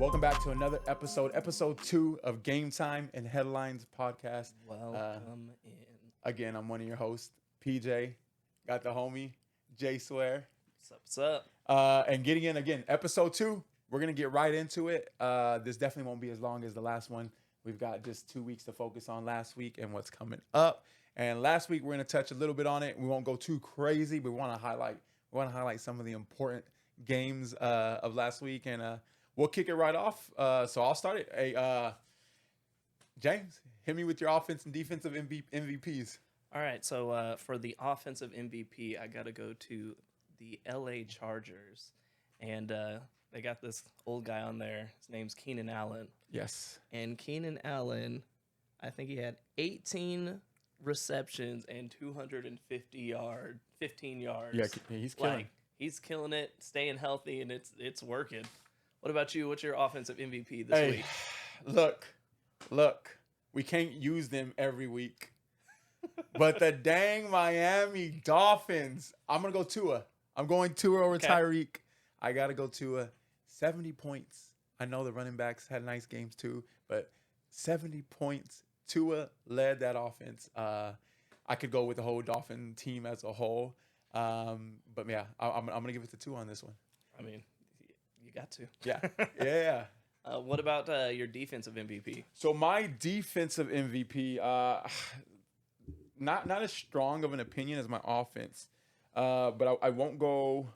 Welcome back to another episode 2 of Gametime and Headlines Podcast. Welcome in. Again, I'm one of your hosts, PJ. Got the homie, Jay Swear. What's up? And getting in again, episode 2. We're gonna get right into it. This definitely won't be as long as the last one. We've got just 2 weeks to focus on last week and what's coming up. And last week we're gonna touch a little bit on it. We won't go too crazy, but we want to highlight some of the important games of last week, and we'll kick it right off. So I'll start it. Hey, James, hit me with your offense and defensive MVPs. All right, so for the offensive MVP, I got to go to the LA Chargers. And they got this old guy on there. His name's Keenan Allen. Yes. And Keenan Allen, I think he had 18 receptions and 15 yards. Yeah, he's killing. He's killing it, staying healthy, and it's working. What about you? What's your offensive MVP this week? Look, we can't use them every week. But the dang Miami Dolphins, I'm going to go Tua. I'm going Tua over Tyreek. I got to go Tua. 70 points. I know the running backs had nice games too, but 70 points. Tua led that offense. I could go with the whole Dolphin team as a whole. But yeah, I'm going to give it to Tua on this one. I mean, you got to. Yeah. What about your defensive MVP? So my defensive MVP, not as strong of an opinion as my offense, but I won't go.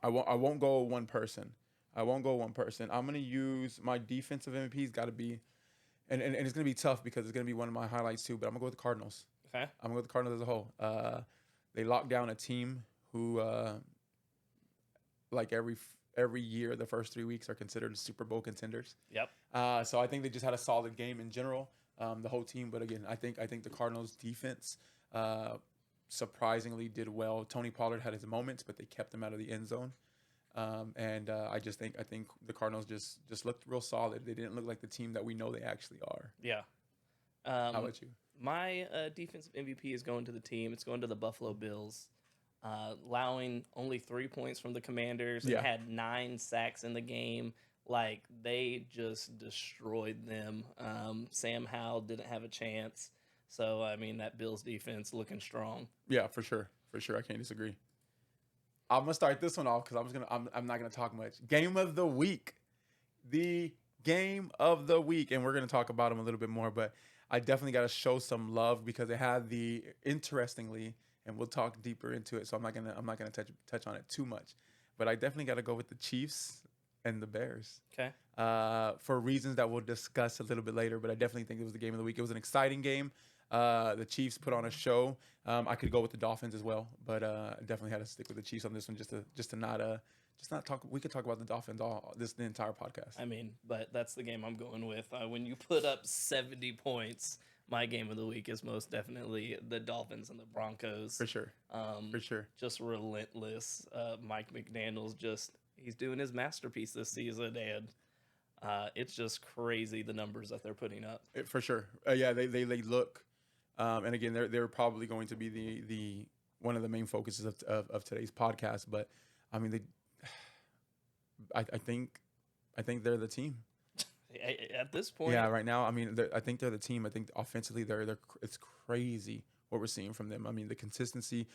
I won't go one person. I'm gonna use my defensive MVP's got to be, and it's gonna be tough because it's gonna be one of my highlights too. But I'm gonna go with the Cardinals. Okay. I'm gonna go with the Cardinals as a whole. They locked down a team who, like every year, the first 3 weeks are considered Super Bowl contenders. Yep. So I think they just had a solid game in general, the whole team. But again, I think the Cardinals defense surprisingly did well. Tony Pollard had his moments, but they kept him out of the end zone. And I think the Cardinals just looked real solid. They didn't look like the team that we know they actually are. Yeah. How about you? My defensive MVP is going to the team. It's going to the Buffalo Bills. Allowing only 3 points from the Commanders and had 9 sacks in the game. Like, they just destroyed them. Sam Howell didn't have a chance. So, I mean, that Bills defense looking strong. Yeah, for sure. I can't disagree. I'm going to start this one off because I'm not going to talk much. Game of the week. The game of the week. And we're going to talk about them a little bit more, but I definitely got to show some love because they had interestingly, and we'll talk deeper into it, so I'm not gonna touch on it too much. But I definitely got to go with the Chiefs and the Bears. Okay. For reasons that we'll discuss a little bit later, but I definitely think it was the game of the week. It was an exciting game. The Chiefs put on a show. I could go with the Dolphins as well, but I definitely had to stick with the Chiefs on this one just to not talk. We could talk about the Dolphins the entire podcast. I mean, but that's the game I'm going with. When you put up 70 points, my game of the week is most definitely the Dolphins and the Broncos. For sure. Just relentless. Mike McDaniel's he's doing his masterpiece this season, and it's just crazy the numbers that they're putting up. For sure. They look, and again, they're probably going to be the one of the main focuses of today's podcast. But I mean, I think they're the team. At this point, yeah, right now, I mean, I think they're the team. I think offensively, it's crazy what we're seeing from them. I mean, the consistency.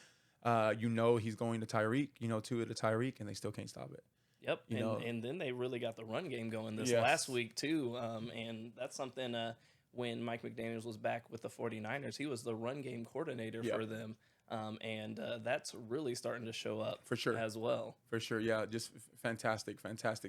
He's going to Tyreek. Tua to Tyreek, and they still can't stop it. Yep, and then they really got the run game going this last week too. And that's something. When Mike McDaniels was back with the 49ers, he was the run game coordinator for them. And that's really starting to show up for sure as well. For sure, yeah, just fantastic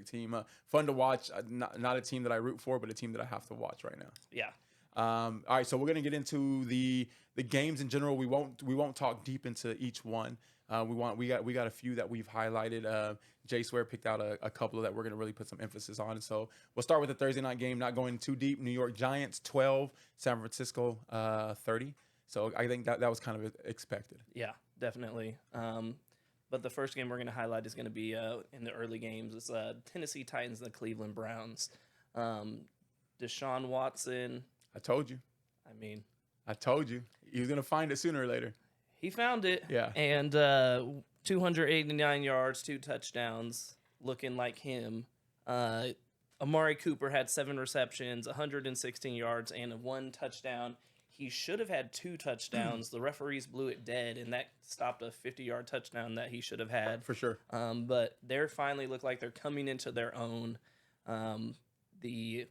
team. Fun to watch. Not a team that I root for, but a team that I have to watch right now. Yeah. All right, so we're gonna get into the games in general. We won't talk deep into each one. We got a few that we've highlighted. Jay Swear picked out a couple that we're gonna really put some emphasis on. So we'll start with the Thursday night game. Not going too deep. New York Giants 12, San Francisco 30. So I think that was kind of expected. Yeah, definitely. But the first game we're going to highlight is going to be in the early games. It's Tennessee Titans and the Cleveland Browns. Deshaun Watson. I told you. I told you. He was going to find it sooner or later. He found it. Yeah. And 289 yards, 2 touchdowns, looking like him. Amari Cooper had 7 receptions, 116 yards, and 1 touchdown. He should have had 2 touchdowns. The referees blew it dead, and that stopped a 50-yard touchdown that he should have had. For sure. But they finally look like they're coming into their own. The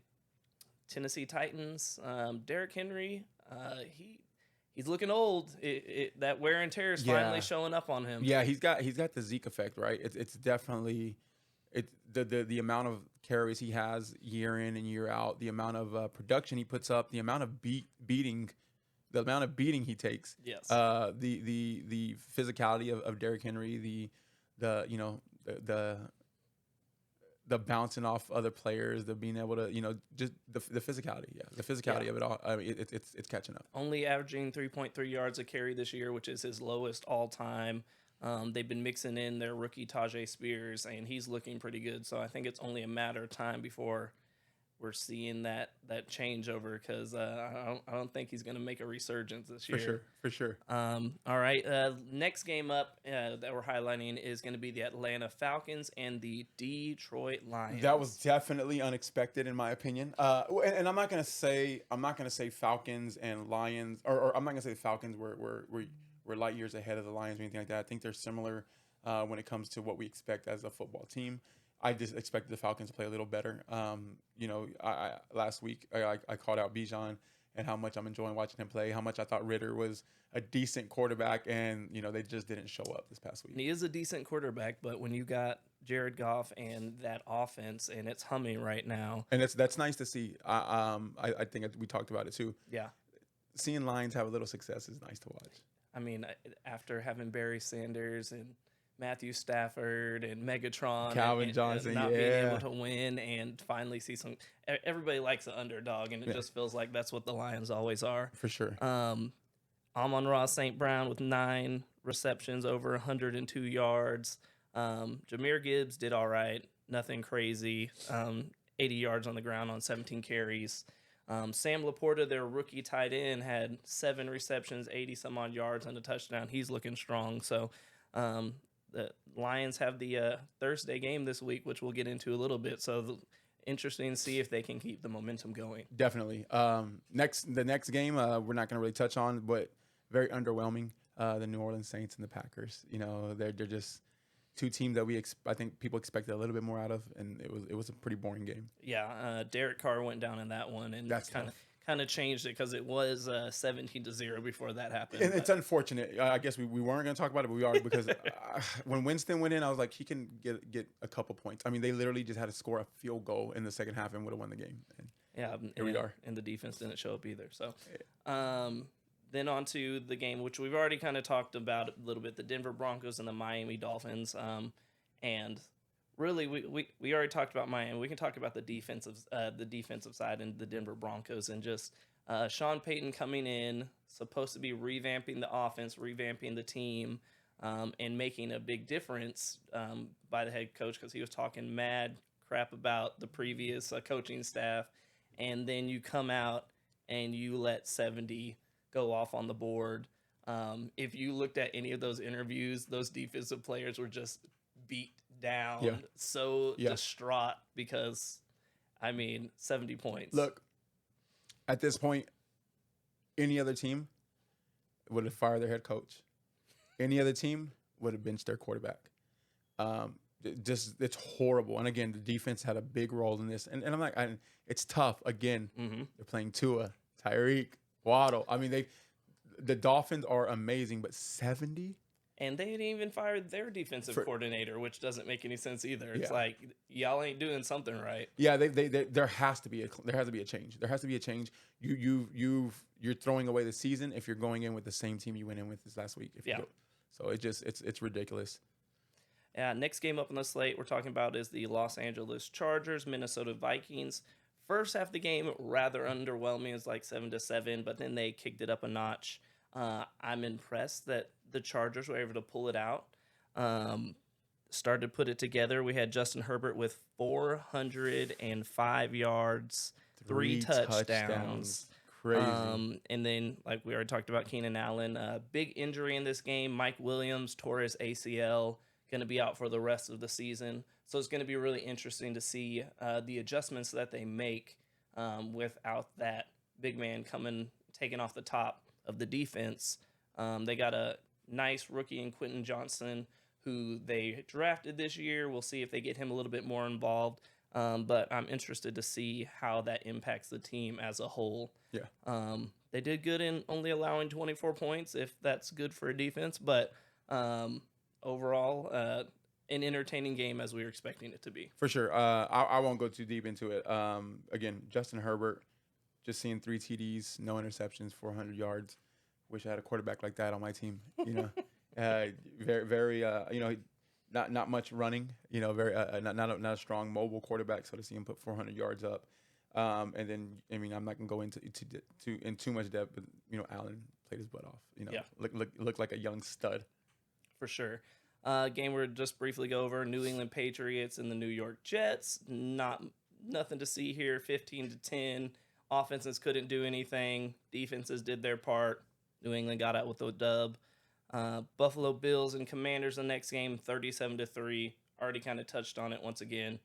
Tennessee Titans, Derrick Henry, he's looking old. That wear and tear is finally showing up on him. Yeah, he's got the Zeke effect, right? It's definitely the amount of carries he has year in and year out, the amount of production he puts up, the amount of beating he takes. Yes. The physicality of Derrick Henry, the bouncing off other players, the being able to, just the physicality. Yeah, the physicality of it all. I mean, it's catching up. Only averaging 3.3 yards a carry this year, which is his lowest all time. They've been mixing in their rookie Tajay Spears, and he's looking pretty good. So I think it's only a matter of time before we're seeing that changeover, because I don't think he's going to make a resurgence this year. For sure. All right. Next game up that we're highlighting is going to be the Atlanta Falcons and the Detroit Lions. That was definitely unexpected, in my opinion. And I'm not going to say Falcons and Lions, or I'm not going to say the Falcons were light years ahead of the Lions or anything like that. I think they're similar when it comes to what we expect as a football team. I just expected the Falcons to play a little better. Last week I called out Bijan and how much I'm enjoying watching him play, how much I thought Ritter was a decent quarterback, and they just didn't show up this past week. He is a decent quarterback, but when you got Jared Goff and that offense, and it's humming right now, and that's nice to see. I think we talked about it too. Yeah, seeing Lions have a little success is nice to watch. I mean, after having Barry Sanders and Matthew Stafford and Megatron, Calvin Johnson, not being able to win, and finally see some. Everybody likes an underdog, and it just feels like that's what the Lions always are. For sure. Amon-Ra St. Brown with 9 receptions, over 102 yards. Jahmyr Gibbs did all right, nothing crazy. 80 yards on the ground on 17 carries. Sam Laporta, their rookie tight end, had 7 receptions, 80-some-odd yards, and a touchdown. He's looking strong. So the Lions have the Thursday game this week, which we'll get into a little bit. So interesting to see if they can keep the momentum going. Definitely. The next game we're not going to really touch on, but very underwhelming. The New Orleans Saints and the Packers. They're just two teams that I think people expected a little bit more out of, and it was a pretty boring game. Yeah, Derek Carr went down in that one, and that's kind of changed it, because it was 17-0 before that happened. And it's unfortunate. I guess we weren't going to talk about it, but we are, because when Winston went in, I was like, he can get a couple points. I mean, they literally just had to score a field goal in the second half and would have won the game. And here we are. And the defense didn't show up either. So, then on to the game, which we've already kind of talked about a little bit, the Denver Broncos and the Miami Dolphins. And really, we already talked about Miami. We can talk about the defensive side and the Denver Broncos, and just Sean Payton coming in, supposed to be revamping the offense, revamping the team, and making a big difference by the head coach, because he was talking mad crap about the previous coaching staff, and then you come out and you let 70 go off on the board. If you looked at any of those interviews, those defensive players were just beat down, distraught, because 70 points. Look, at this point, any other team would have fired their head coach. Any other team would have benched their quarterback. It's horrible. And again, the defense had a big role in this. And I'm like, it's tough. Again, they're playing Tua, Tyreek, Waddle. I mean, the Dolphins are amazing, but 70. And they didn't even fire their defensive coordinator, which doesn't make any sense either. It's like, y'all ain't doing something right. Yeah, there has to be a change. There has to be a change. You're throwing away the season if you're going in with the same team you went in with this last week. So it's ridiculous. Yeah. Next game up on the slate we're talking about is the Los Angeles Chargers, Minnesota Vikings. First half of the game rather underwhelming. It's like 7-7, but then they kicked it up a notch. I'm impressed that the Chargers were able to pull it out. Started to put it together. We had Justin Herbert with 405 yards, 3 touchdowns. Crazy. And then, like we already talked about, Keenan Allen, big injury in this game. Mike Williams tore his ACL, going to be out for the rest of the season. So it's going to be really interesting to see the adjustments that they make without that big man taking off the top of the defense. They got a nice rookie in Quentin Johnson, who they drafted this year. We'll see if they get him a little bit more involved. But I'm interested to see how that impacts the team as a whole. Yeah. They did good in only allowing 24 points, if that's good for a defense. But overall, an entertaining game as we were expecting it to be. For sure. I won't go too deep into it. Again, Justin Herbert, just seeing 3 TDs, no interceptions, 400 yards. Wish I had a quarterback like that on my team. Very, not much running. Very not a strong mobile quarterback. So to see him put 400 yards up, and then I'm not gonna go into too much depth, but Allen played his butt off. Looked like a young stud. For sure. Game we'll just briefly go over: New England Patriots and the New York Jets. Nothing to see here. 15-10. Offenses couldn't do anything. Defenses did their part. New England got out with a dub. Buffalo Bills and Commanders the next game, 37-3. Already kind of touched on it once again.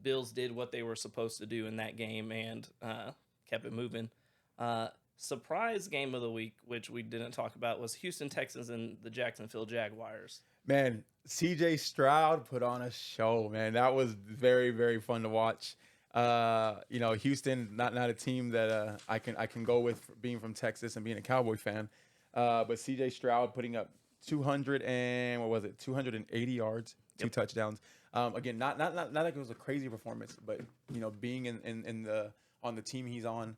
Bills did what they were supposed to do in that game and kept it moving. Surprise game of the week, which we didn't talk about, was Houston Texans and the Jacksonville Jaguars. Man, C.J. Stroud put on a show, man. That was very, very fun to watch. Houston, not a team that I can go with being from Texas and being a Cowboy fan. But C.J. Stroud putting up 280 yards, 2 touchdowns. Again, not like it was a crazy performance, but being on the team he's on,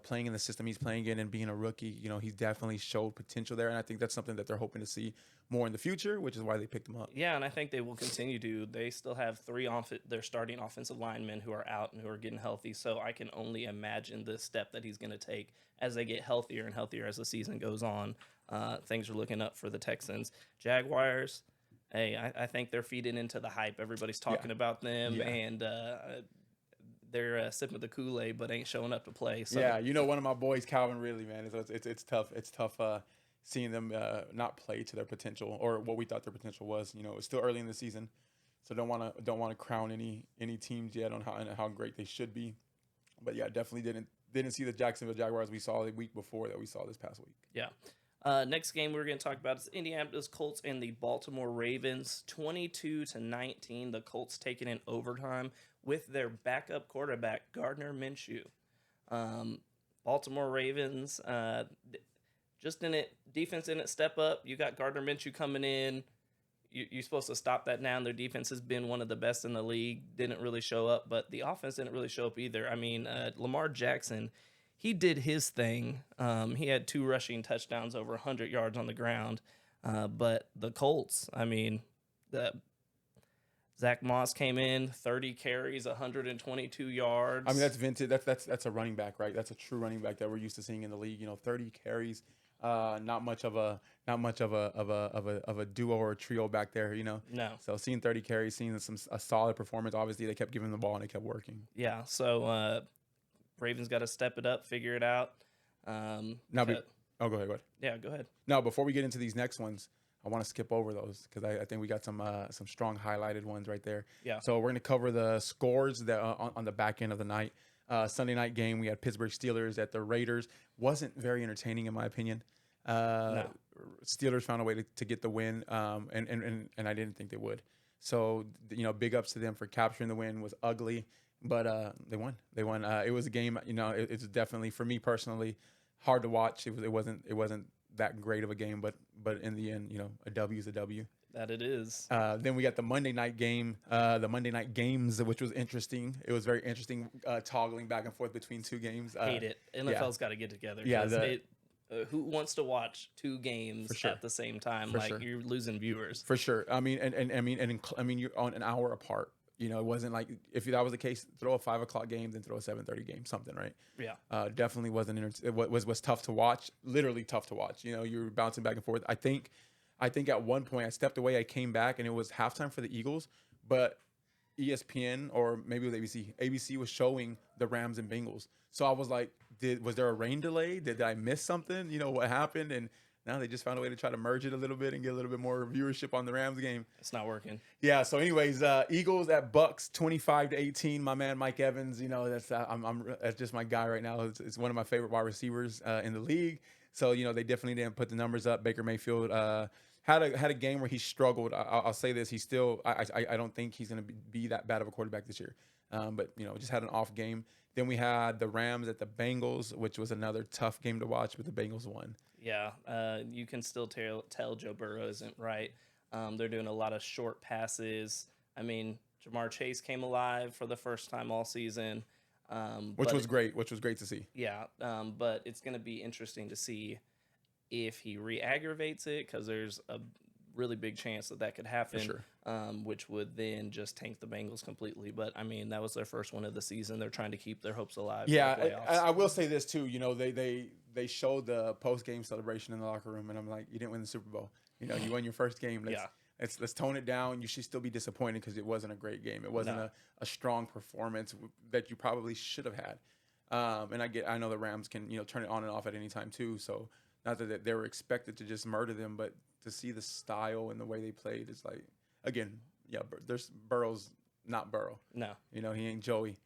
playing in the system he's playing in, and being a rookie, he definitely showed potential there, and I think that's something that they're hoping to see more in the future, which is why they picked him up. Yeah, and I think they will continue to. They still have 3 their starting offensive linemen who are out and who are getting healthy, so I can only imagine the step that he's going to take as they get healthier and healthier as the season goes on. Things are looking up for the Texans. Jaguars, hey, I think they're feeding into the hype. Everybody's talking about them, and they're sipping the Kool-Aid, but ain't showing up to play. So. Yeah, one of my boys, Calvin Ridley, man. It's tough. It's tough seeing them not play to their potential or what we thought their potential was. It's still early in the season, so don't want to crown any teams yet on how great they should be. But yeah, definitely didn't see the Jacksonville Jaguars we saw the week before that we saw this past week. Yeah. Next game we're going to talk about is Indianapolis Colts and the Baltimore Ravens. 22-19. The Colts taking in overtime with their backup quarterback, Gardner Minshew. Baltimore Ravens, just in it, defense didn't step up. You got Gardner Minshew coming in. You're supposed to stop that now. Their defense has been one of the best in the league. Didn't really show up, but the offense didn't really show up either. Lamar Jackson, he did his thing. He had 2 rushing touchdowns, over 100 yards on the ground. But the Colts, Zach Moss came in, 30 carries, 122 yards. That's vintage. That's a running back, right? That's a true running back that we're used to seeing in the league. 30 carries, not much of a duo or a trio back there. No. So seeing 30 carries, seeing a solid performance. Obviously, they kept giving him the ball and it kept working. Yeah. So Ravens got to step it up, figure it out. Go ahead. Yeah, go ahead. No, before we get into these next ones, I want to skip over those because I think we got some strong highlighted ones right there. Yeah. So we're going to cover the scores that on the back end of the night. Sunday night game, we had Pittsburgh Steelers at the Raiders. Wasn't very entertaining in my opinion. No. Steelers found a way to get the win, and I didn't think they would. So big ups to them for capturing the win. Was ugly, but they won. It was a game. It's definitely, for me personally, hard to watch. It wasn't that great of a game, but in the end, a W is a W. That it is. Then we got the Monday night game, the Monday night games, which was interesting. It was very interesting, toggling back and forth between 2 games. Hate it. NFL's got to get together. Yeah. Who wants to watch 2 games at the same time? You're losing viewers. For sure. You're on an hour apart. It wasn't like, if that was the case, throw a 5 o'clock game, then throw a 7:30 game, something, right? Yeah. Definitely wasn't. It was tough to watch. Literally tough to watch. You were bouncing back and forth. I think at one point I stepped away. I came back and it was halftime for the Eagles, but ESPN or maybe it was ABC was showing the Rams and Bengals. So I was like, was there a rain delay? Did I miss something? What happened? And Now they just found a way to try to merge it a little bit and get a little bit more viewership on the Rams game. It's not working. Yeah. So, anyways, Eagles at Bucks 25-18. My man Mike Evans, that's just my guy right now. It's one of my favorite wide receivers in the league. So, they definitely didn't put the numbers up. Baker Mayfield had a game where he struggled. I'll say this: he's still. I don't think he's going to be that bad of a quarterback this year. But just had an off game. Then we had the Rams at the Bengals, which was another tough game to watch, but the Bengals won. Yeah, you can still tell Joe Burrow isn't right. They're doing a lot of short passes. I mean, Jamar Chase came alive for the first time all season. Which was great to see. Yeah, but it's going to be interesting to see if he re-aggravates it, because there's a really big chance that could happen, For sure. Which would then just tank the Bengals completely. But, I mean, that was their first one of the season. They're trying to keep their hopes alive. Yeah, I will say this, too. They showed the post-game celebration in the locker room, and I'm like, you didn't win the Super Bowl. You won your first game. Let's tone it down. You should still be disappointed because it wasn't a great game. It wasn't a strong performance that you probably should have had. And I know the Rams can turn it on and off at any time too. So not that they were expected to just murder them, but to see the style and the way they played, it's like, again, there's Burrow's not Burrow. No, he ain't Joey.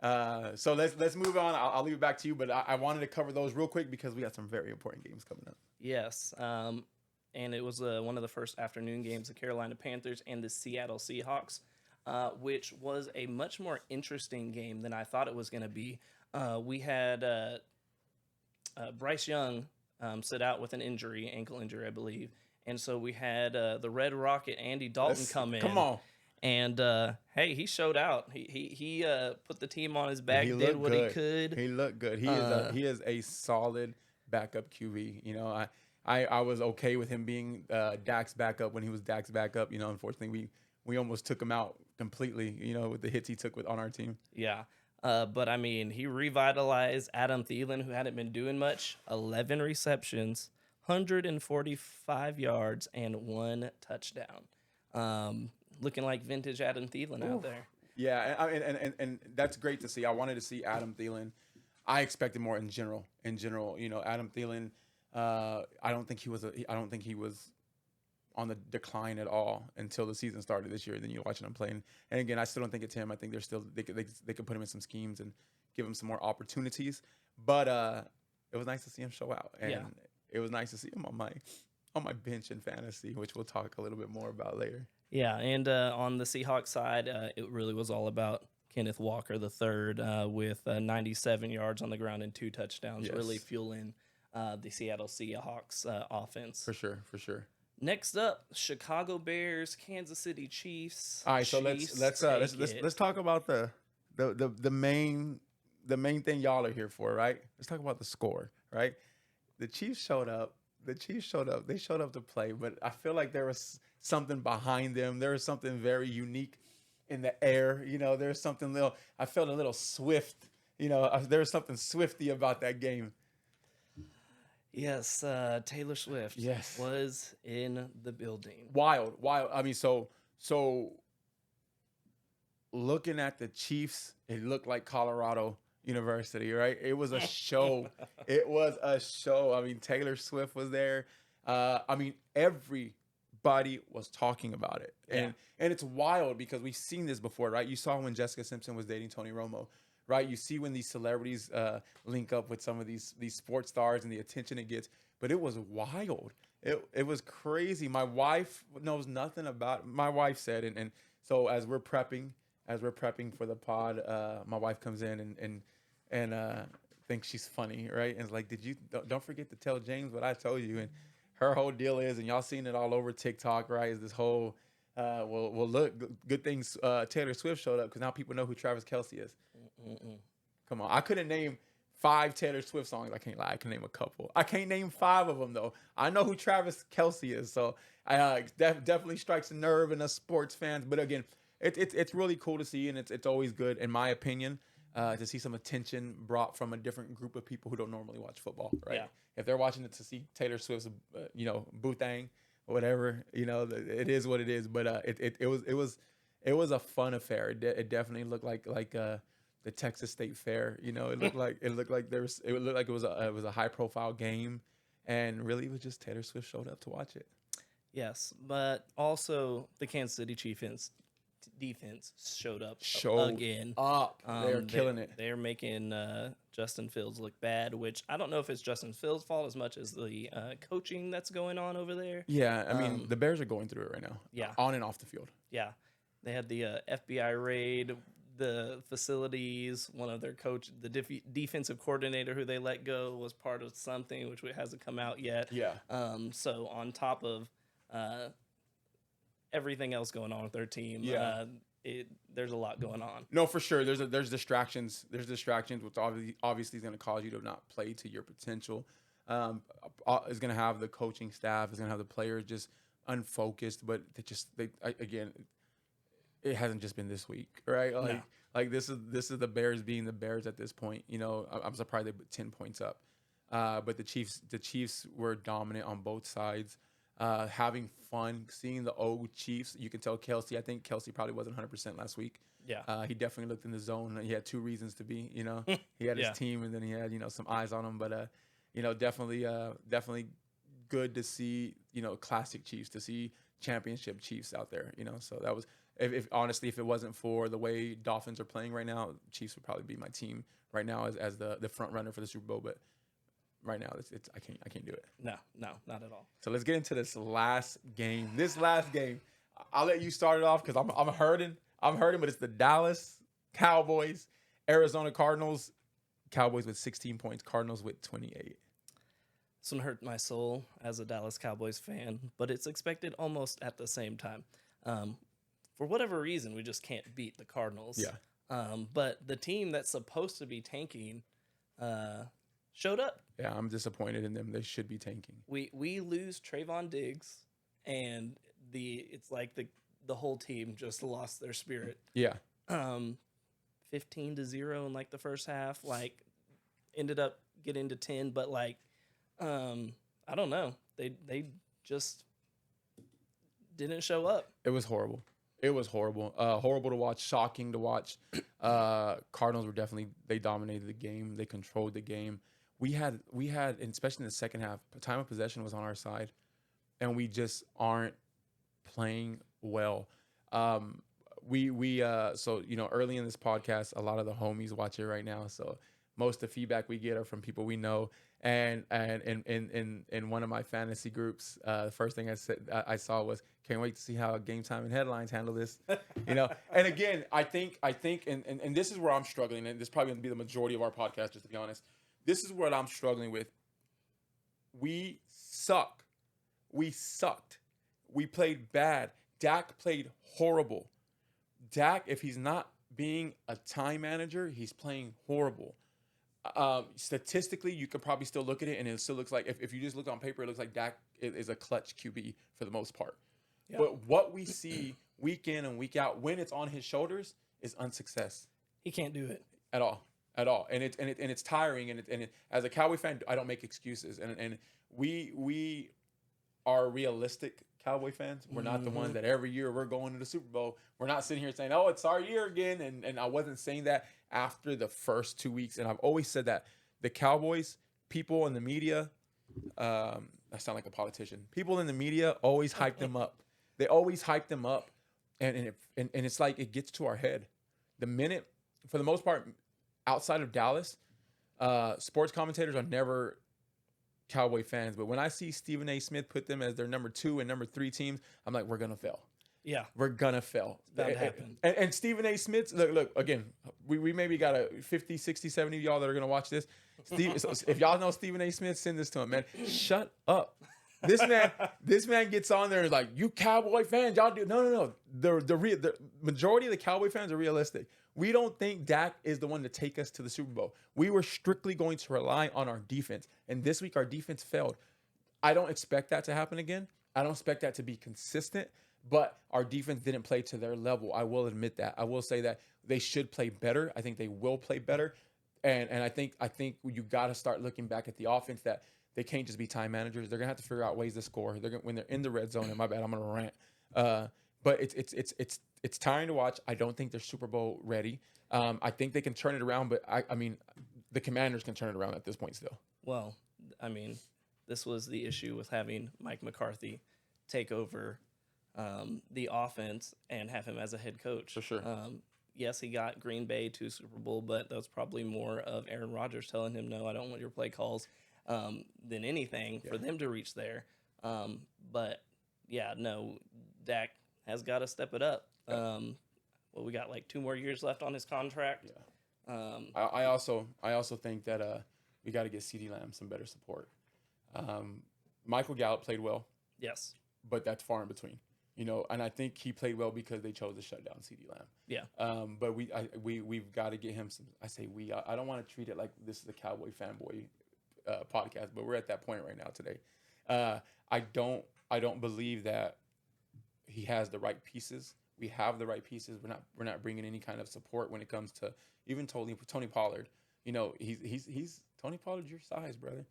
So let's move on. I'll leave it back to you, but I wanted to cover those real quick because we got some very important games coming up. Yes. And it was one of the first afternoon games, the Carolina Panthers and the Seattle Seahawks, which was a much more interesting game than I thought it was going to be. We had Bryce Young sit out with an ankle injury, I believe. And so we had the Red Rocket, Andy Dalton, come in. Come on. And, hey, he showed out. He put the team on his back, did what he could. He looked good. He is a solid backup QB. I was okay with him being Dak's backup when he was Dak's backup. Unfortunately, we almost took him out completely, with the hits he took on our team. Yeah. But, I mean, he revitalized Adam Thielen, who hadn't been doing much. 11 receptions, 145 yards, and 1 touchdown. Looking like vintage Adam Thielen out there. Yeah, and that's great to see. I wanted to see Adam Thielen. I expected more in general. Adam Thielen, I don't think he was on the decline at all until the season started this year. Then you're watching him playing, and again, I still don't think it's him. I think they could put him in some schemes and give him some more opportunities. But it was nice to see him show out, and it was nice to see him on my bench in fantasy, which we'll talk a little bit more about later. Yeah, and on the Seahawks side, it really was all about Kenneth Walker III with 97 yards on the ground and 2 touchdowns, really fueling the Seattle Seahawks offense. For sure. Next up, Chicago Bears, Kansas City Chiefs. All right, so let's talk about the main thing y'all are here for, right? Let's talk about the score, right? The Chiefs showed up. They showed up to play, but I feel like there was something behind them. There was something very unique in the air. There's something I felt a little Swift. There was something Swifty about that game. Yes, Taylor Swift was in the building. Wild. I mean, so looking at the Chiefs, it looked like Colorado University, right? It was a show. I mean, Taylor Swift was there. I mean, everybody was talking about it. And it's wild because we've seen this before, right? You saw when Jessica Simpson was dating Tony Romo, right? You see when these celebrities link up with some of these sports stars and the attention it gets. But it was wild. It was crazy. My wife knows nothing about it. My wife said, and so as we're prepping for the pod, my wife comes in and thinks she's funny, right? And it's like, don't forget to tell James what I told you. And her whole deal is, and y'all seen it all over TikTok, right? Is this whole, well, look, good things Taylor Swift showed up because now people know who Travis Kelce is. Come on, I couldn't name 5 Taylor Swift songs. I can't lie, I can name a couple. I can't name 5 of them though. I know who Travis Kelce is, so definitely strikes a nerve in us sports fans. But again, it's really cool to see, and it's always good, in my opinion, to see some attention brought from a different group of people who don't normally watch football, right? Yeah. If they're watching it to see Taylor Swift's, boo-thang or whatever, it is what it is. But it was a fun affair. It definitely looked like the Texas State Fair. It looked like it was a high profile game, And really, it was just Taylor Swift showed up to watch it. Yes, but also the Kansas City Chiefs defense showed up again. They're killing it. They're making Justin Fields look bad, which I don't know if it's Justin Fields' fault as much as the coaching that's going on over there. Yeah, I mean, the Bears are going through it right now. Yeah. On and off the field. Yeah. They had the FBI raid the facilities. One of their the defensive coordinator who they let go was part of something, which hasn't come out yet. Yeah. So on top of everything else going on with their team, there's a lot going on. No, for sure. There's distractions. There's distractions, which obviously is going to cause you to not play to your potential. Is going to have the coaching staff. Is going to have the players just unfocused. But again, it hasn't just been this week, right? Like this is the Bears being the Bears at this point. You know, I'm surprised they put 10 points up. But the Chiefs were dominant on both sides. Having fun, seeing the old Chiefs. You can tell Kelsey. I think Kelsey probably wasn't 100% last week. Yeah. He definitely looked in the zone. He had two reasons to be. You know, he had his team, and then he had some eyes on him. But definitely good to see classic Chiefs, to see championship Chiefs out there. So that was honestly, if it wasn't for the way Dolphins are playing right now, Chiefs would probably be my team right now as the front runner for the Super Bowl. But right now, I can't do it. No, not at all. So let's get into this last game. I'll let you start it off because I'm hurting. But it's the Dallas Cowboys, Arizona Cardinals. Cowboys with 16 points, Cardinals with 28. This one hurt my soul as a Dallas Cowboys fan, but it's expected almost at the same time. For whatever reason, we just can't beat the Cardinals. Yeah. But the team that's supposed to be tanking showed up. Yeah, I'm disappointed in them. They should be tanking. We lose Trayvon Diggs, and it's like the whole team just lost their spirit. Yeah. 15-0 in like the first half. Like ended up getting to 10, but like I don't know. They just didn't show up. It was horrible. Horrible to watch, shocking to watch. Cardinals were they dominated the game. They controlled the game. We had, and especially in the second half, time of possession was on our side, and we just aren't playing well. So early in this podcast, a lot of the homies watch it right now. So most of the feedback we get are from people we know. And in one of my fantasy groups, the first thing I saw was, can't wait to see how Gametime and Headlines handle this. And again, I think, and this is where I'm struggling, and this is probably going to be the majority of our podcast, just to be honest. This is what I'm struggling with. We suck. We sucked. We played bad. Dak played horrible. Dak, if he's not being a time manager, he's playing horrible. Statistically, you could probably still look at it, and it still looks like, if you just look on paper, it looks like Dak is a clutch QB for the most part. Yeah. But what we see week in and week out when it's on his shoulders is unsuccess. He can't do it at all, and it's tiring. And as a Cowboy fan, I don't make excuses. And we are realistic Cowboy fans. We're not the ones that every year we're going to the Super Bowl. We're not sitting here saying, "Oh, it's our year again." And I wasn't saying that after the first 2 weeks. And I've always said that the Cowboys, people in the media, I sound like a politician. People in the media always hype them up. They always hype them up, and it's like it gets to our head. The minute, for the most part, outside of Dallas, sports commentators are never Cowboy fans. But when I see Stephen A. Smith put them as their number 2 and number 3 teams, I'm like, we're gonna fail. Yeah, we're gonna fail. That happened. And Stephen A. Smith, look again. We maybe got 50, 60, 70 of y'all that are gonna watch this. So if y'all know Stephen A. Smith, send this to him, man. Shut up. This man gets on there and is like, you Cowboy fans, y'all do no. The majority of the Cowboy fans are realistic. We don't think Dak is the one to take us to the Super Bowl. We were strictly going to rely on our defense, and this week our defense failed. I don't expect that to happen again. I don't expect that to be consistent, but our defense didn't play to their level. I will admit that. I will say that they should play better. I think they will play better, and I think you got to start looking back at the offense that. They can't just be time managers. They're gonna have to figure out ways to score. When they're in the red zone. And my bad, I'm gonna rant. But it's tiring to watch. I don't think they're Super Bowl ready. I think they can turn it around, but I mean, the Commanders can turn it around at this point still. Well, I mean, this was the issue with having Mike McCarthy take over the offense and have him as a head coach. For sure. Yes, he got Green Bay to Super Bowl, but that was probably more of Aaron Rodgers telling him, no, I don't want your play calls than anything for them to reach there. But, yeah, no, Dak has got to step it up. Well, we got like 2 more years left on his contract. Yeah. I also think that we got to get CeeDee Lamb some better support. Michael Gallup played well. Yes. But that's far in between. You know, and I think he played well because they chose to shut down CeeDee Lamb. Yeah. But we've got to get him some. I say we. I don't want to treat it like this is a Cowboy fanboy podcast, but we're at that point right now today. I don't believe that he has the right pieces. We have the right pieces. We're not bringing any kind of support when it comes to even Tony Pollard. You know, he's Tony Pollard's your size, brother.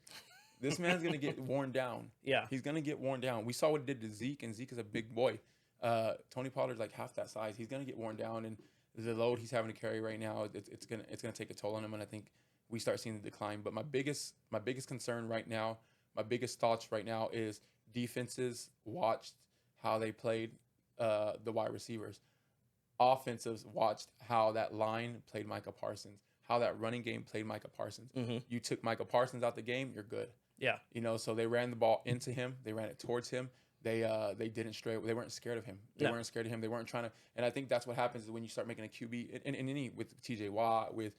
This man's going to get worn down. Yeah. He's going to get worn down. We saw what it did to Zeke, and Zeke is a big boy. Tony Pollard's like half that size. He's going to get worn down, and the load he's having to carry right now, it's going to take a toll on him, and I think we start seeing the decline. But my biggest concern right now, my biggest thoughts right now is defenses watched how they played the wide receivers. Offensives watched how that line played Micah Parsons, how that running game played Micah Parsons. Mm-hmm. You took Micah Parsons out the game, you're good. Yeah. You know, so they ran the ball into him. They ran it towards him. They didn't stray. They weren't scared of him. They weren't scared of him. They weren't trying to. And I think that's what happens is when you start making a QB, and any with TJ Watt, with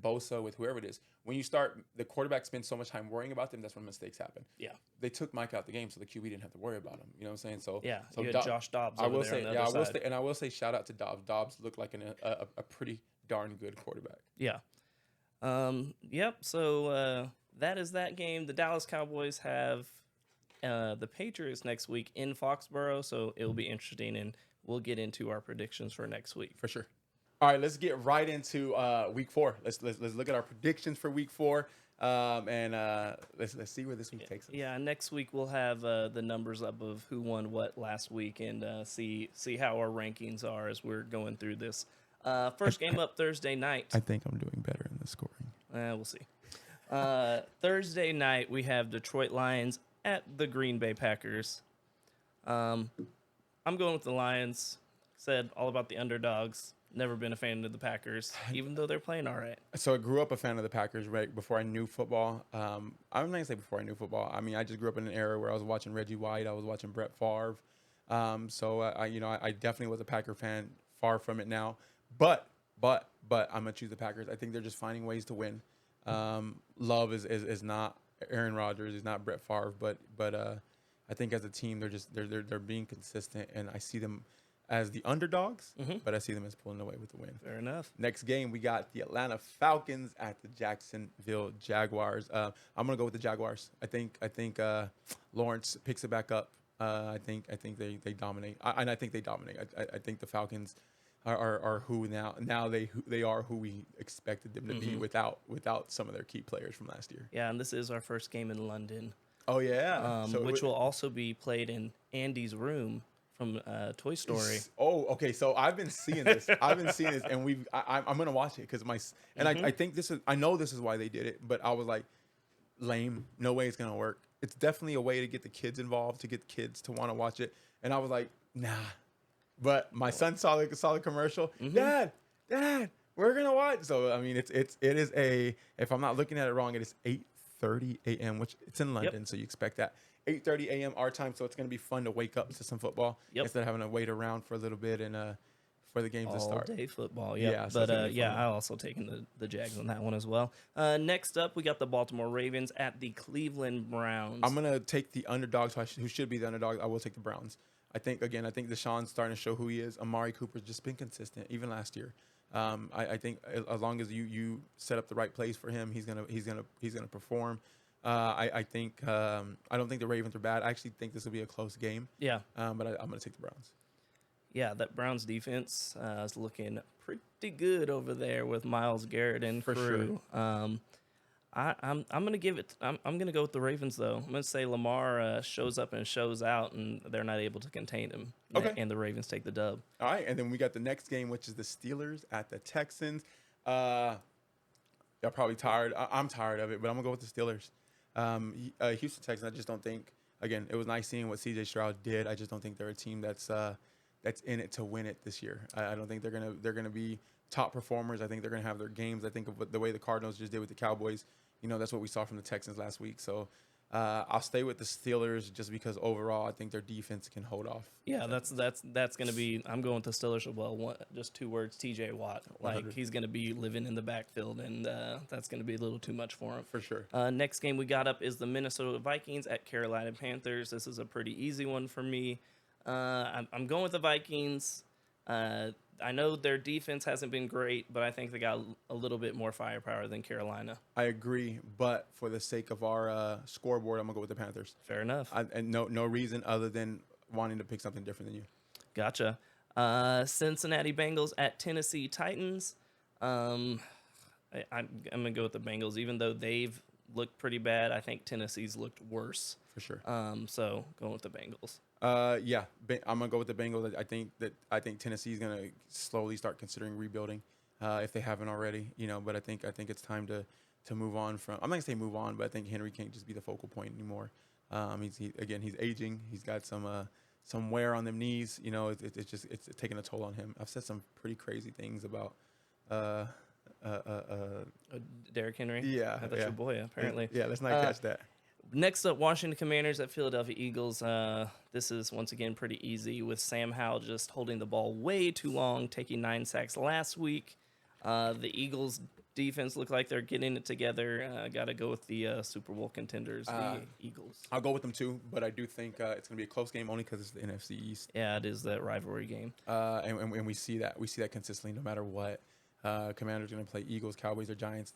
Bosa, with whoever it is, when you start, the quarterback spends so much time worrying about them. That's when mistakes happen. Yeah. They took Mike out the game, so the QB didn't have to worry about him. You know what I'm saying? So yeah. So you had Josh Dobbs. I will say, and I will say, shout out to Dobbs. Dobbs looked like a pretty darn good quarterback. Yeah. Yep. So that is that game. The Dallas Cowboys have the Patriots next week in Foxborough, so it'll be interesting, and we'll get into our predictions for next week for sure. All right, let's get right into week 4. Let's look at our predictions for week 4, and let's see where this week takes us. Yeah, next week we'll have the numbers up of who won what last week, and see how our rankings are as we're going through this. First game up Thursday night. I think I'm doing better in the scoring. We'll see. Thursday night we have Detroit Lions at the Green Bay Packers. I'm going with the Lions. Said all about the underdogs. Never been a fan of the Packers, even though they're playing all right. So I grew up a fan of the Packers right before I knew football. I'm not going to say before I knew football. I mean, I just grew up in an era where I was watching Reggie White. I was watching Brett Favre. So I definitely was a Packer fan. Far from it now. But I'm going to choose the Packers. I think they're just finding ways to win. Love is not Aaron Rodgers. He's not Brett Favre. But I think as a team, they're being consistent, and I see them as the underdogs, but I see them as pulling away with the win. Fair enough. Next game, we got the Atlanta Falcons at the Jacksonville Jaguars. I'm gonna go with the Jaguars. I think Lawrence picks it back up. I think they dominate, and I think they dominate. I think the Falcons are who now. Now they are who we expected them to be without some of their key players from last year. Yeah, and this is our first game in London. Oh yeah, which will also be played in Andy's room from Toy Story. Oh, okay. So I've been seeing this. And I'm gonna watch it because I think this is. I know this is why they did it, but I was like, lame. No way it's gonna work. It's definitely a way to get the kids involved, to get kids to want to watch it. And I was like, nah. But my son saw the commercial. Dad, we're gonna watch. So I mean, it is a. If I'm not looking at it wrong, it is 8:30 a.m., which it's in London, so you expect that. 8:30 a.m. our time, so it's going to be fun to wake up to some football instead of having to wait around for a little bit and for the games to start. All day football, so but I'll also taking the Jags on that one as well. Next up, we got the Baltimore Ravens at the Cleveland Browns. I'm going to take the underdogs, who should be the underdogs. I will take the Browns. I think Deshaun's starting to show who he is. Amari Cooper's just been consistent, even last year. I think as long as you set up the right plays for him, he's gonna perform. I don't think the Ravens are bad. I actually think this will be a close game. Yeah. But I'm going to take the Browns. Yeah, that Browns defense is looking pretty good over there with Myles Garrett and crew. Sure. I'm going to give it. I'm going to go with the Ravens though. I'm going to say Lamar shows up and shows out, and they're not able to contain him. Okay. And the Ravens take the dub. All right, and then we got the next game, which is the Steelers at the Texans. Y'all probably tired. I'm tired of it, but I'm gonna go with the Steelers. Houston Texans, I just don't think. Again, it was nice seeing what C.J. Stroud did. I just don't think they're a team that's in it to win it this year. I don't think they're gonna be top performers. I think they're gonna have their games. I think of the way the Cardinals just did with the Cowboys. That's what we saw from the Texans last week. So I'll stay with the Steelers just because overall I think their defense can hold off. Yeah, that's gonna be. I'm going with the Steelers as well. Just 2 words: T.J. Watt. Like 100. he's gonna be living in the backfield, and that's gonna be a little too much for him. For sure. Next game we got up is the Minnesota Vikings at Carolina Panthers. This is a pretty easy one for me. I'm going with the Vikings. I know their defense hasn't been great, but I think they got a little bit more firepower than Carolina. I agree, but for the sake of our scoreboard, I'm gonna go with the Panthers. Fair enough. And no reason other than wanting to pick something different than you. Gotcha. Cincinnati Bengals at Tennessee Titans. I'm gonna go with the Bengals, even though they've looked pretty bad. I think Tennessee's looked worse. For sure. So going with the Bengals. Yeah, I'm gonna go with the Bengals. I think Tennessee's gonna slowly start considering rebuilding, if they haven't already. But I think it's time to move on from. I'm not gonna say move on, but I think Henry can't just be the focal point anymore. He's aging. He's got some wear on them knees. It's taking a toll on him. I've said some pretty crazy things about Derrick Henry. Yeah, that's your boy apparently. Yeah, let's not catch that. Next up, Washington Commanders at Philadelphia Eagles. This is, once again, pretty easy with Sam Howell just holding the ball way too long, taking 9 sacks last week. The Eagles' defense look like they're getting it together. Got to go with the Super Bowl contenders, the Eagles. I'll go with them too, but I do think it's going to be a close game only because it's the NFC East. Yeah, it is that rivalry game. And we see that. We see that consistently no matter what. Commanders are going to play Eagles, Cowboys, or Giants.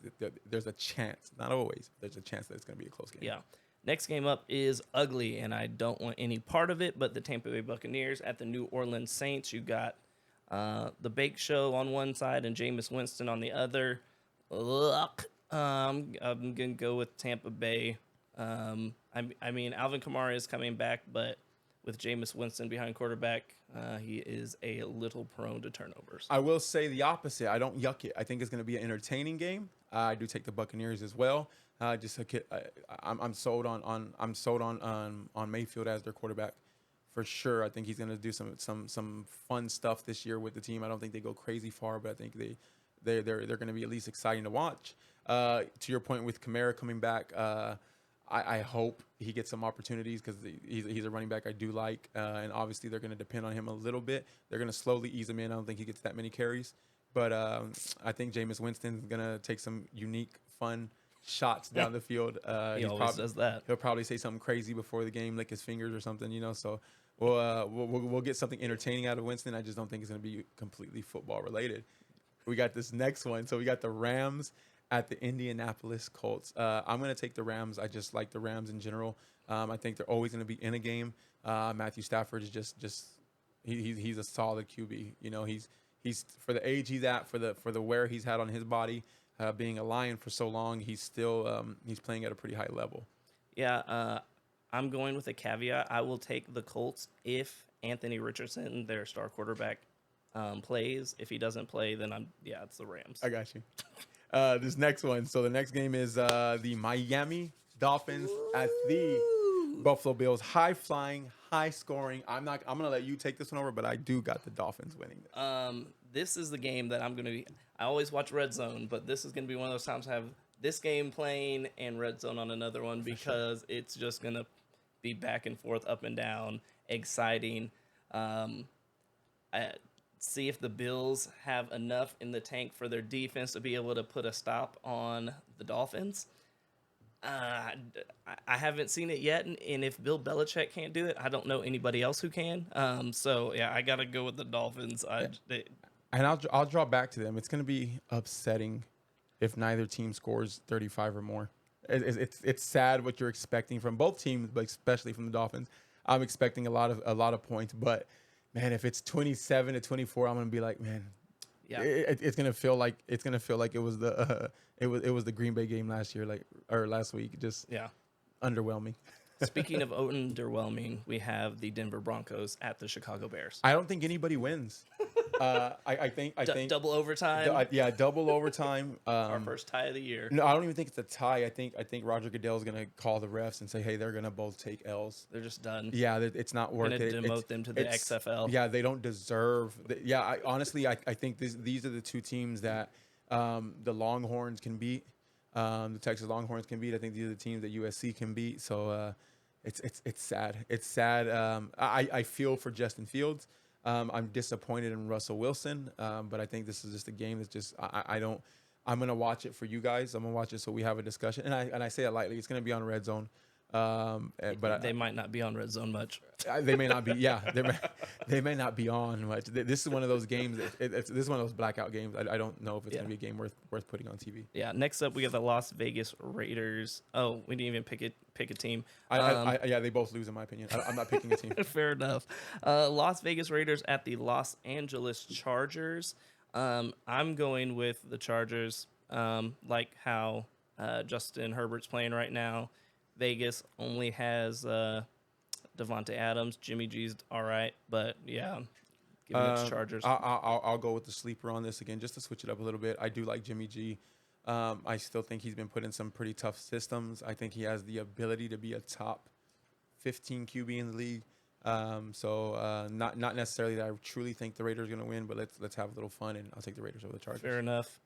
There's a chance, not always, but there's a chance that it's going to be a close game. Yeah. Next game up is ugly, and I don't want any part of it, but the Tampa Bay Buccaneers at the New Orleans Saints. You got the Bake Show on one side and Jameis Winston on the other. I'm going to go with Tampa Bay. I mean, Alvin Kamara is coming back, but with Jameis Winston behind quarterback, he is a little prone to turnovers. I will say the opposite. I don't yuck it. I think it's going to be an entertaining game. I do take the Buccaneers as well. I'm sold on Mayfield as their quarterback for sure. I think he's going to do some fun stuff this year with the team. I don't think they go crazy far, but I think they're going to be at least exciting to watch. To your point with Kamara coming back, I hope he gets some opportunities because he's a running back I do like, and obviously they're going to depend on him a little bit. They're going to slowly ease him in. I don't think he gets that many carries, but I think Jameis Winston's going to take some unique, fun shots down the field. He always does that. He'll probably say something crazy before the game, lick his fingers or something, So we'll get something entertaining out of Winston. I just don't think it's going to be completely football related. We got this next one. So we got the Rams at the Indianapolis Colts. I'm going to take the Rams. I just like the Rams in general. I think they're always going to be in a game. Matthew Stafford is just he's a solid QB. He's for the age he's at, for the wear he's had on his body. Being a Lion for so long, he's still he's playing at a pretty high level. Yeah, I'm going with a caveat. I will take the Colts if Anthony Richardson, their star quarterback, plays. If he doesn't play, then it's the Rams. I got you. This next one. So the next game is the Miami Dolphins at the Buffalo Bills. High flying, high scoring. I'm gonna let you take this one over, but I do got the Dolphins winning. This is the game that I'm gonna be. I always watch Red Zone, but this is gonna be one of those times I have this game playing and Red Zone on another one because it's just gonna be back and forth, up and down, exciting. See if the Bills have enough in the tank for their defense to be able to put a stop on the Dolphins. I haven't seen it yet, and if Bill Belichick can't do it, I don't know anybody else who can. I got to go with the Dolphins. And I'll draw back to them. It's going to be upsetting if neither team scores 35 or more. It's sad what you're expecting from both teams, but especially from the Dolphins. I'm expecting a lot of points, but man, if it's 27-24, I'm gonna be like, man, yeah, it's gonna feel like it was the it was the Green Bay game last year, or last week, just underwhelming. Speaking of underwhelming, we have the Denver Broncos at the Chicago Bears. I don't think anybody wins. I think double overtime. double overtime. Our first tie of the year. No, I don't even think it's a tie. I think Roger Goodell is gonna call the refs and say, hey, they're gonna both take L's. They're just done. Yeah, it's not worth it. Demote them to the XFL. Yeah, they don't deserve. Honestly, I think these are the two teams that the Longhorns can beat. The Texas Longhorns can beat. I think these are the teams that USC can beat. So it's sad. It's sad. I feel for Justin Fields. I'm disappointed in Russell Wilson. But I think this is just a game that's just I'm gonna watch it for you guys. I'm gonna watch it so we have a discussion. And I say it lightly. It's gonna be on Red Zone. But they might not be on Red Zone much. They may not be. Yeah, they may not be on much. This is one of those games. This is one of those blackout games. I don't know if it's going to be a game worth putting on TV. Yeah. Next up, we have the Las Vegas Raiders. Oh, we didn't even pick a team. Yeah, they both lose in my opinion. I'm not picking a team. Fair enough. Las Vegas Raiders at the Los Angeles Chargers. I'm going with the Chargers. Like how Justin Herbert's playing right now. Vegas only has Devontae Adams. Jimmy G's all right, but yeah, give it to Chargers. I'll go with the sleeper on this again, just to switch it up a little bit. I do like Jimmy G. I still think he's been put in some pretty tough systems. I think he has the ability to be a top 15 QB in the league. Not necessarily that I truly think the Raiders are going to win, but let's have a little fun, and I'll take the Raiders over the Chargers. Fair enough.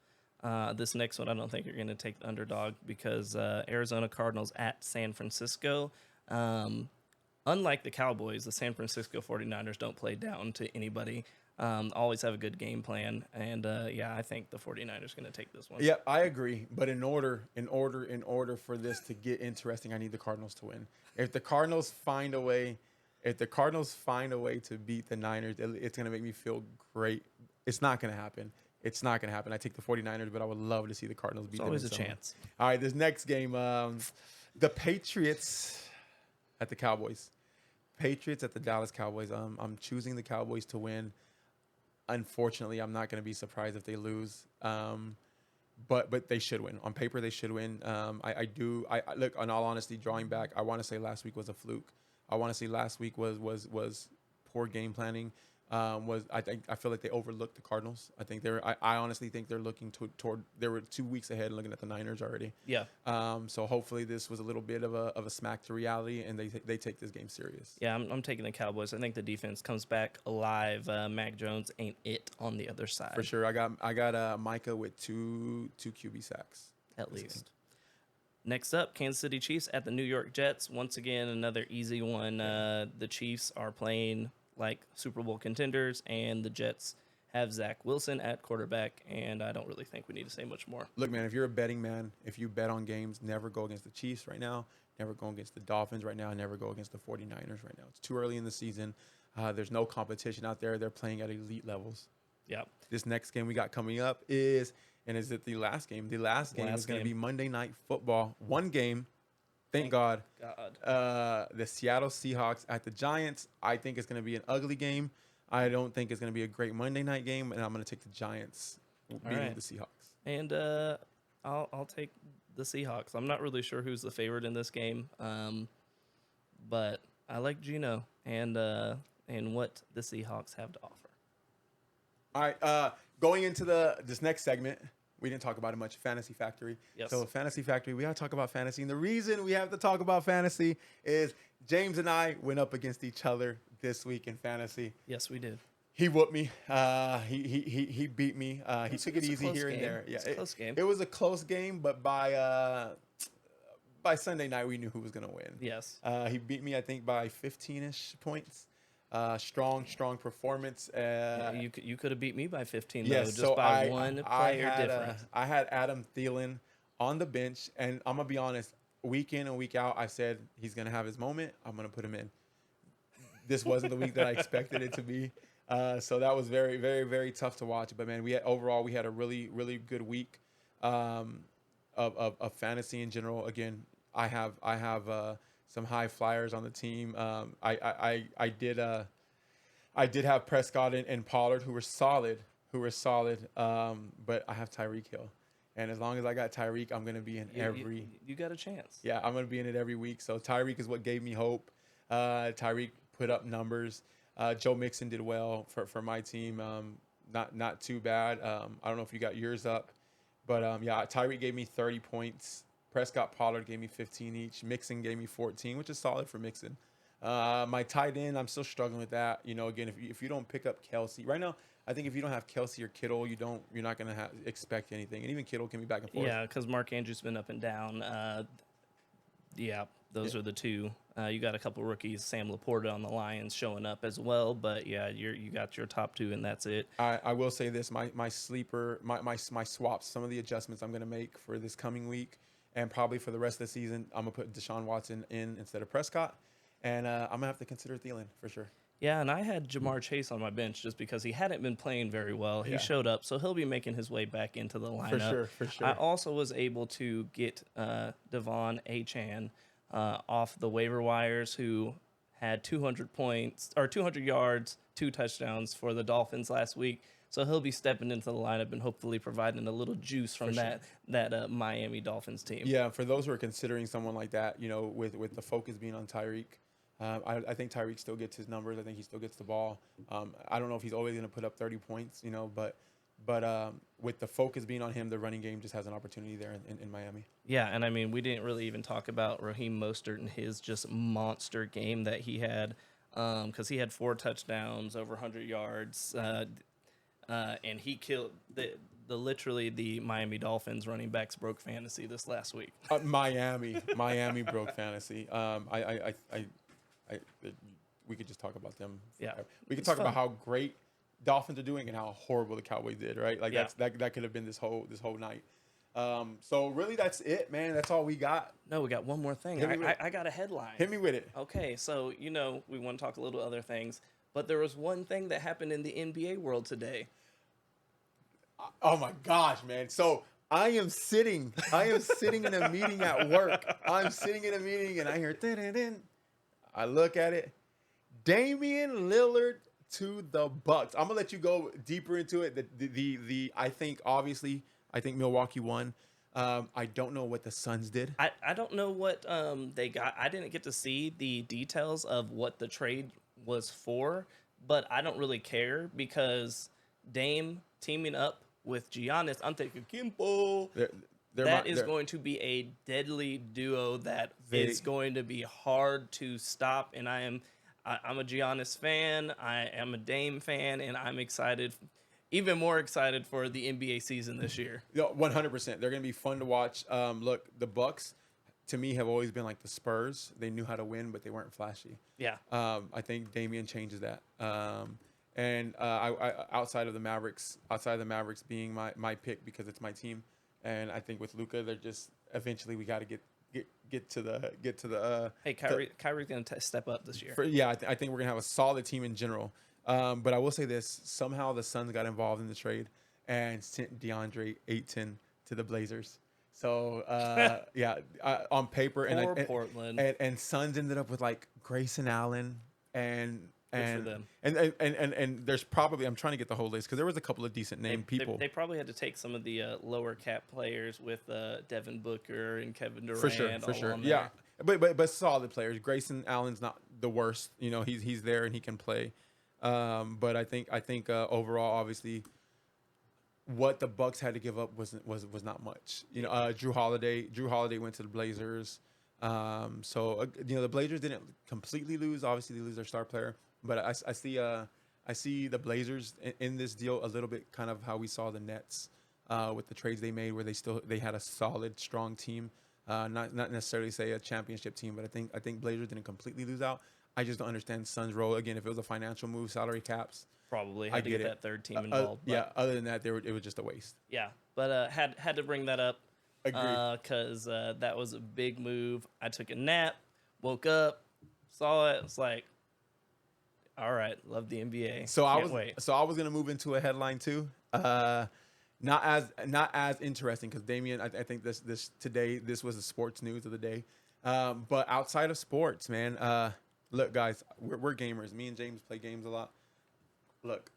This next one, I don't think you're going to take the underdog because Arizona Cardinals at San Francisco. Unlike the Cowboys, the San Francisco 49ers don't play down to anybody. Always have a good game plan. And, I think the 49ers are going to take this one. Yeah, I agree. But in order for this to get interesting, I need the Cardinals to win. If the Cardinals find a way to beat the Niners, it's going to make me feel great. It's not going to happen. It's not going to happen. I take the 49ers, but I would love to see the Cardinals beat them. There's always a chance. All right, this next game, the Patriots at the Cowboys. Patriots at the Dallas Cowboys. I'm choosing the Cowboys to win. Unfortunately, I'm not going to be surprised if they lose. But they should win. On paper, they should win. I look, in all honesty, drawing back, I want to say last week was a fluke. I want to say last week was poor game planning. I feel like they overlooked the Cardinals. I honestly think they're looking toward. They were 2 weeks ahead and looking at the Niners already. Yeah. So hopefully this was a little bit of a smack to reality, and they take this game serious. Yeah, I'm taking the Cowboys. I think the defense comes back alive. Mac Jones ain't it on the other side. For sure. I got Micah with two QB sacks at least. Next up, Kansas City Chiefs at the New York Jets. Once again, another easy one. The Chiefs are playing like Super Bowl contenders, and the Jets have Zach Wilson at quarterback, and I don't really think we need to say much more. Look, man, if you're a betting man, if you bet on games, never go against the Chiefs right now, never go against the Dolphins right now, never go against the 49ers right now. It's too early in the season. There's no competition out there. They're playing at elite levels. Yeah. This next game we got coming up is it the last game? The last game is going to be Monday Night Football. One game. Thank God. The Seattle Seahawks at the Giants. I think it's going to be an ugly game. I don't think it's going to be a great Monday night game, and I'm going to take the Giants beating the Seahawks. And I'll take the Seahawks. I'm not really sure who's the favorite in this game, but I like Geno and what the Seahawks have to offer. All right, going into this next segment. We didn't talk about it much. Fantasy Factory. Yes. So Fantasy Factory, we got to talk about fantasy. And the reason we have to talk about fantasy is James and I went up against each other this week in fantasy. Yes, we did. He whooped me. He beat me. He took it easy here and there. Yeah, it was a close game. It was a close game, but by Sunday night we knew who was gonna win. Yes. He beat me, I think, by 15-ish points. Strong performance. You could have beat me by 15 yes, though, just by one player difference. I had Adam Thielen on the bench, and I'm gonna be honest. Week in and week out, I said he's gonna have his moment. I'm gonna put him in. This wasn't the week that I expected it to be. So that was very, very, very tough to watch. But man, we had a really, really good week of fantasy in general. Again, I have some high flyers on the team. I did have Prescott and Pollard who were solid. But I have Tyreek Hill, and as long as I got Tyreek, I'm gonna be in every. You got a chance. Yeah, I'm gonna be in it every week. So Tyreek is what gave me hope. Tyreek put up numbers. Joe Mixon did well for my team. Not too bad. I don't know if you got yours up, but yeah, Tyreek gave me 30 points. Prescott, Pollard gave me 15 each. Mixon gave me 14, which is solid for Mixon. My tight end, I'm still struggling with that. Again, if you don't pick up Kelsey right now, I think if you don't have Kelsey or Kittle, you're not gonna expect anything. And even Kittle can be back and forth. Yeah, because Mark Andrews been up and down. Yeah, those are the two. You got a couple rookies, Sam Laporta on the Lions showing up as well. But yeah, you got your top two, and that's it. I will say this: my sleeper, my swaps, some of the adjustments I'm gonna make for this coming week, and probably for the rest of the season, I'm gonna put Deshaun Watson in instead of Prescott, and I'm gonna have to consider Thielen for sure. Yeah, and I had Jamar Chase on my bench just because he hadn't been playing very well. He showed up, so he'll be making his way back into the lineup. For sure. I also was able to get Devon Achane off the waiver wires, who had 200 points or 200 yards, 2 touchdowns for the Dolphins last week. So he'll be stepping into the lineup and hopefully providing a little juice from that Miami Dolphins team. Yeah, for those who are considering someone like that, with the focus being on Tyreek. I think Tyreek still gets his numbers. I think he still gets the ball. I don't know if he's always going to put up 30 points, but with the focus being on him, the running game just has an opportunity there in Miami. Yeah, and I mean, we didn't really even talk about Raheem Mostert and his just monster game that he had, because he had 4 touchdowns, over 100 yards, and he killed literally the Miami Dolphins running backs broke fantasy this last week. Miami broke fantasy. We could just talk about them. Yeah, we could talk about how great Dolphins are doing and how horrible the Cowboys did. Right, like that could have been this whole night. So really, that's it, man. That's all we got. No, we got one more thing. I got a headline. Hit me with it. Okay, so we want to talk a little other things, but there was one thing that happened in the NBA world today. Oh my gosh, man! So I am sitting in a meeting at work. I'm sitting in a meeting and I hear din. I look at it. Damian Lillard to the Bucks. I'm gonna let you go deeper into it. I think Milwaukee won. I don't know what the Suns did. I don't know what they got. I didn't get to see the details of what the trade was for, but I don't really care because Dame teaming up with Giannis Antetokounmpo. That is going to be a deadly duo that is going to be hard to stop. And I'm a Giannis fan. I am a Dame fan, and I'm excited, even more excited for the NBA season this year. 100%. They're going to be fun to watch. Look, the Bucks, to me, have always been like the Spurs. They knew how to win, but they weren't flashy. Yeah. I think Damian changes that. And outside of the Mavericks being my pick because it's my team. And I think with Luka, they're just eventually we got to get to the. Hey, Kyrie's gonna step up this year. I think we're gonna have a solid team in general. But I will say this: somehow the Suns got involved in the trade and sent DeAndre Ayton to the Blazers. So on paper, Portland and Suns ended up with like Grayson Allen and there's probably, I'm trying to get the whole list because there was a couple of decent named people. They probably had to take some of the lower cap players with Devin Booker and Kevin Durant. For sure. Yeah, but solid players. Grayson Allen's not the worst. He's there and he can play. But I think overall, obviously, what the Bucks had to give up was not much. Drew Holiday went to the Blazers. The Blazers didn't completely lose. Obviously, they lose their star player. But I see the Blazers in this deal a little bit kind of how we saw the Nets with the trades they made, where they had a solid, strong team. Not necessarily say a championship team, but I think Blazers didn't completely lose out. I just don't understand Suns' role. Again, if it was a financial move, salary caps, probably had to get that third team involved. Other than that, it was just a waste. Yeah, but had to bring that up. Agreed. Because that was a big move. I took a nap, woke up, saw it. It's like, all right, love the NBA. So I was gonna move into a headline too. Not as interesting because Damian, I think this was the sports news of the day. But outside of sports, man, look, guys, we're gamers. Me and James play games a lot. Look,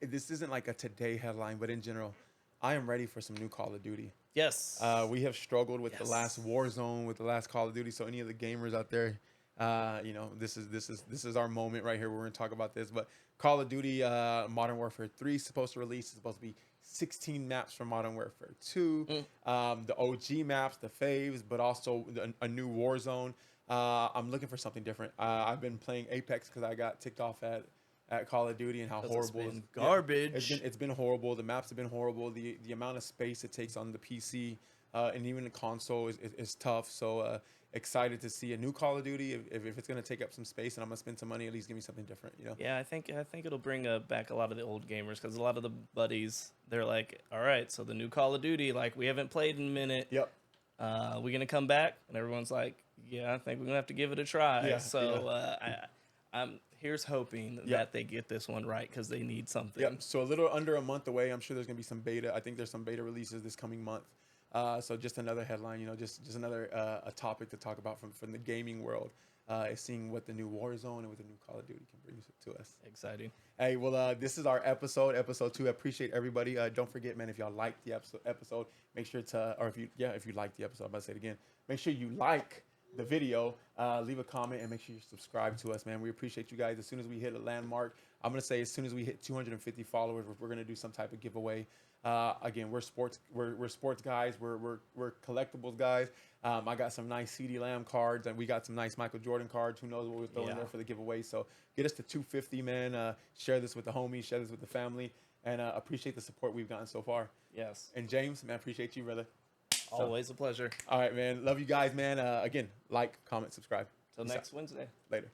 this isn't like a today headline, but in general, I am ready for some new Call of Duty. Yes. We have struggled with the last Warzone, with the last Call of Duty. So any of the gamers out there, This is our moment right here where we're gonna talk about this. But Call of Duty Modern Warfare 3 is supposed to release. It's supposed to be 16 maps from Modern Warfare 2, the OG maps, the faves, but also a new war zone. I'm looking for something different. I've been playing Apex because I got ticked off at Call of Duty and how horrible it's been garbage. It's been horrible. The maps have been horrible. The amount of space it takes on the PC and even the console is tough. So excited to see a new Call of Duty. If it's going to take up some space and I'm going to spend some money, at least give me something different, Yeah, I think it'll bring back a lot of the old gamers, because a lot of the buddies, they're like, all right, so the new Call of Duty, like, we haven't played in a minute. Yep. We going to come back? And everyone's like, yeah, I think we're going to have to give it a try. Yeah, so I'm here's hoping that they get this one right, because they need something. Yep. So a little under a month away. I'm sure there's going to be some beta. I think there's some beta releases this coming month. So just another headline, just another a topic to talk about from the gaming world, is seeing what the new Warzone and what the new Call of Duty can bring to us. Exciting. Hey, well, this is our episode 2. I appreciate everybody. Don't forget, man, if y'all like the episode, make sure to, or if you like the episode, I'm about to say it again, make sure you like the video, leave a comment, and make sure you subscribe to us, man. We appreciate you guys. As soon as we hit a landmark, I'm going to say as soon as we hit 250 followers, we're going to do some type of giveaway. Again, we're sports guys. We're collectibles guys. I got some nice CeeDee Lamb cards, and we got some nice Michael Jordan cards. Who knows what we're throwing there for the giveaway? So get us to 250, man. Share this with the homies. Share this with the family, and appreciate the support we've gotten so far. Yes. And James, man, appreciate you, brother. Always a pleasure. All right, man. Love you guys, man. Again, like, comment, subscribe. Till next Wednesday. Later.